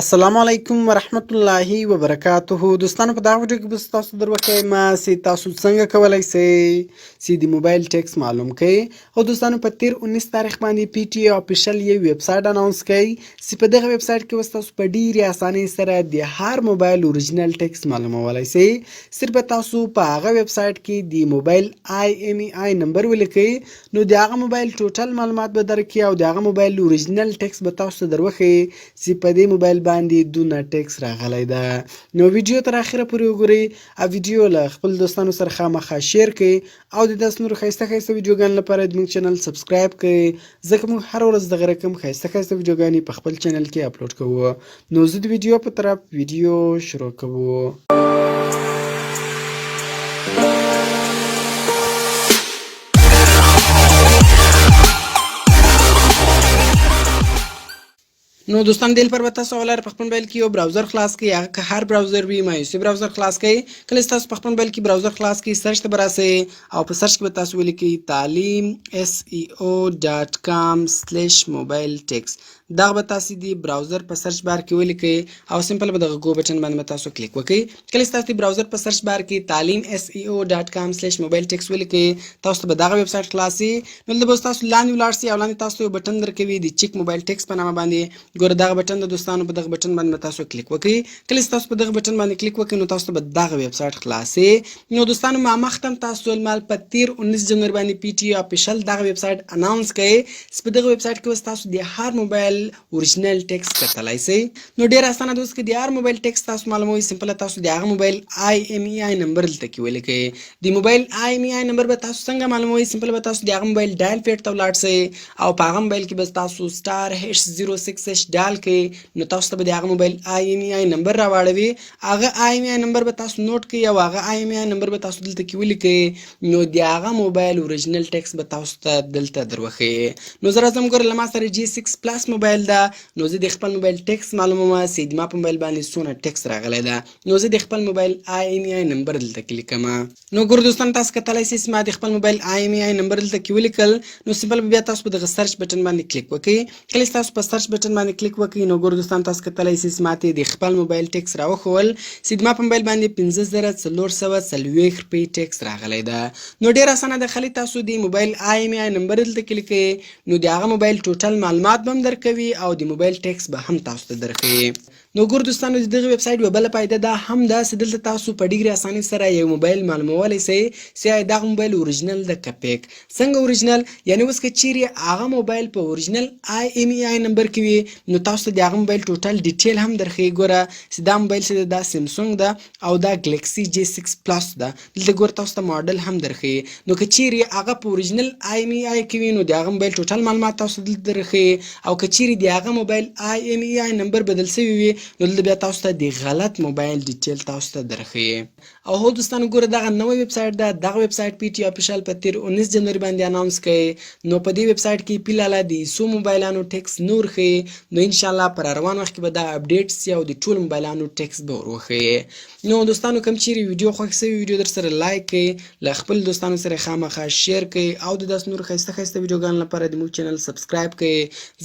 السلام علیکم ورحمت الله وبرکاته. دوستانو په دا ویډیو کې به تاسو دروایم چې تاسو څنګه کولای شئ چې د موبایل ټیکس معلوم کړئ. او دوستانو په 13 تاریخ باندې پی ټی افیشل یو ویب سایټ اناونس کړي چې په دغه ویب سایټ کې تاسو په ډیره اسانۍ سره د هر موبایل اوریجنل ټیکس معلومولای شئ. صرف تاسو په هغه ویب سایټ کې د موبایل آی ام ای نمبر ولیکئ، نو د هغه موبایل ټوټل معلومات به درکړي او د هغه موبایل اوریجنل ټیکس به تاسو دروخی چې په دې موبایل باندې دونه ټیکس راغلی ده. نو ویډیو تر اخره پورې وګورئ او ویډیو له خپل دوستانو سره خامخا شیر کړئ او د داسې نورو ښایسته ښایسته ویډیوګانو لپاره زموږ چینل سبسکرایب کړئ، ځکه موږ هر ورځ دغه رقم ښایسته ښایسته ویډیوګانې په خپل چینل کې اپلوډ کوو. نو زه د ویډیو په طرف ویډیو شروع کوو. نو دوستان دل پر به تاسو ولر په خپل موبایل کې یو براوزر خلاص کړئ، هغه که هر براوزر وي مایوسي براوزر خلاص کړئ. کله چې تاسو په خپل موبایل کې براوزر خلاص کړئ سرچ ته به راسئ او په سرچ کې به تاسو ولیکئ talim.com/mobiletext. دغه به تاسو د براوزر په سرچ بار کې ولیکئ او سمپل به دغه گو بٹن باندې تاسو کلیک وکړئ. کله چې تاسو د براوزر په سرچ بار کې talim.com/mobiletext ولیکئ تاسو ته به دغه ویب سایټ خلاصي. نو دلته تاسو لاندې ولاړ شئ او لاندې تاسو یو بٹن درکوي د چیک موبایل ټیکس په نامه باندې. ګوره دغه بٹن د دوستانو په دغه بٹن باندې تاسو کلیک وکړئ. کله چې تاسو په دغه بٹن باندې کلیک وکړئ نو تاسو ته به دغه ویب سایټ خلاصي. نو دوستانو ما مختم تاسو مال په 13 جنوري باندې پی ټی افیشل دغه ویب سایټ اناونس کړي. په دغه ویب سایټ کې تاسو د هر موبایل اوریجنل ټیکس کتلای شئ. نو ډیر اسانه دوست کې د هر موبایل ټیکس تاسو معلوموي. سمپل تاسو د هغه موبایل آی ام ای نمبر دلته کې ولیکئ. د موبایل آی ام ای نمبر به تاسو څنګه معلوموي؟ سمپل به تاسو د هغه موبایل ډایل پیډ ته ولاړ شئ او په هغه موبایل کې به تاسو *06# ډایل کړئ. نو تاسو ته به د هغه موبایل آی ام ای نمبر راوړوي. هغه آی ام ای نمبر به تاسو نوٹ کړئ او هغه آی ام ای نمبر به تاسو دلته کې ولیکئ. نو د هغه موبایل اوریجنل ټیکس به تاسو ته دلته دروخی. نو زه راځم ګوره له ما سره G6 پلس موبایل ده. نو زه د خپل موبایل ټیکس معلوموم چې د ما په موبایل باندې څونه ټیکس راغلی ده. نو زه د خپل موبایل آی ام ای نمبر دلته کې لیکم. نو ګوره دوستان تاسو کتلای شئ چې ما د خپل موبایل آی ام ای نمبر دلته کې ولیکل. نو سمپل بیا تاسو په دغه سرچ بٹن باندې کلیک وکړئ. کله چې تاسو په سرچ بٹن باندې کلیک وکړئ نو ګوره دوستان تاسو کتلای شئ چې ماته د خپل موبایل ټیکس راوښول چې د ما په موبایل باندې 15440 روپۍ ټیکس راغلی ده. نو ډیر اسانه ده، خالي تاسو د موبایل آی ام ای نمبر دلته کې لیکئ. نو د هغه موبایل ټوټل معلومات به هم درکوي او د موبایل ټیکس به هم تاسو ته درښیي. نو ګور دوستانو د دغه ویب سایټ یوه بله فایده دا هم ده چې دلته تاسو په ډېرې اسانۍ سره یو موبایل معلومولی شئ چې آیا دغه موبایل اوریجنل ده که پیک. څنګه اوریجنل؟ یعنې اوس که چیرې هغه موبایل په اوریجنل آی ام ای نمبر کې وي نو تاسو ته د هغه موبایل ټوټل ډیټیل هم درښیي. ګوره چې دا موبایل چې دا سیمسونګ ده او دا ګلیکسي J6 پلس ده. دلته ګوره تاسو ته ماډل هم درښیي. نو که چیرې هغه په اوریجنل آی ام ای کې وي نو د هغه موبایل ټوټل معلومات تاسو ته دلته درښیي. او که چیرې د هغه موبایل آی ام ای نمبر بدل شوی وي نو دلته بیا تاسو ته د غلط موبایل ډیټیل تاسو ته درښیي. او هو دوستانو ګوره دغه نوی ویب سایټ ده. دغه ویب سایټ پی ټی افیشل په 13 جنوري باندې اناونس کړي. نو په دې ویب سایټ کې فلحال د څو موبایلانو ټیکس نه ورښیي. نو انشاءالله پر روان وخت کې به دا اپډیټ سي او د ټولو موبایلانو ټیکس به ور وښیي. نو دوستانو کوم چیرې ویډیو خوښ شوي ویډیو در سره لایک کړئ، له خپل دوستانو سره خامخا شیر کړئ او د داسې نورو ښایسته ښایسته ویډیوګانو لپاره د موږ چینل سبسکرایب کړئ،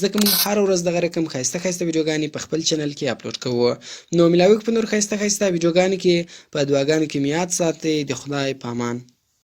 ځکه موږ هر ورځ دغه رقم ښایسته ښایسته ویډیوګانې په خپل چینل کې اپلوډ کوو. نو ملاوي په نور ښایسته ښایسته ویډیوګانو کې په دعاګانو کې مې یاد ساتئ. د خدای په امان.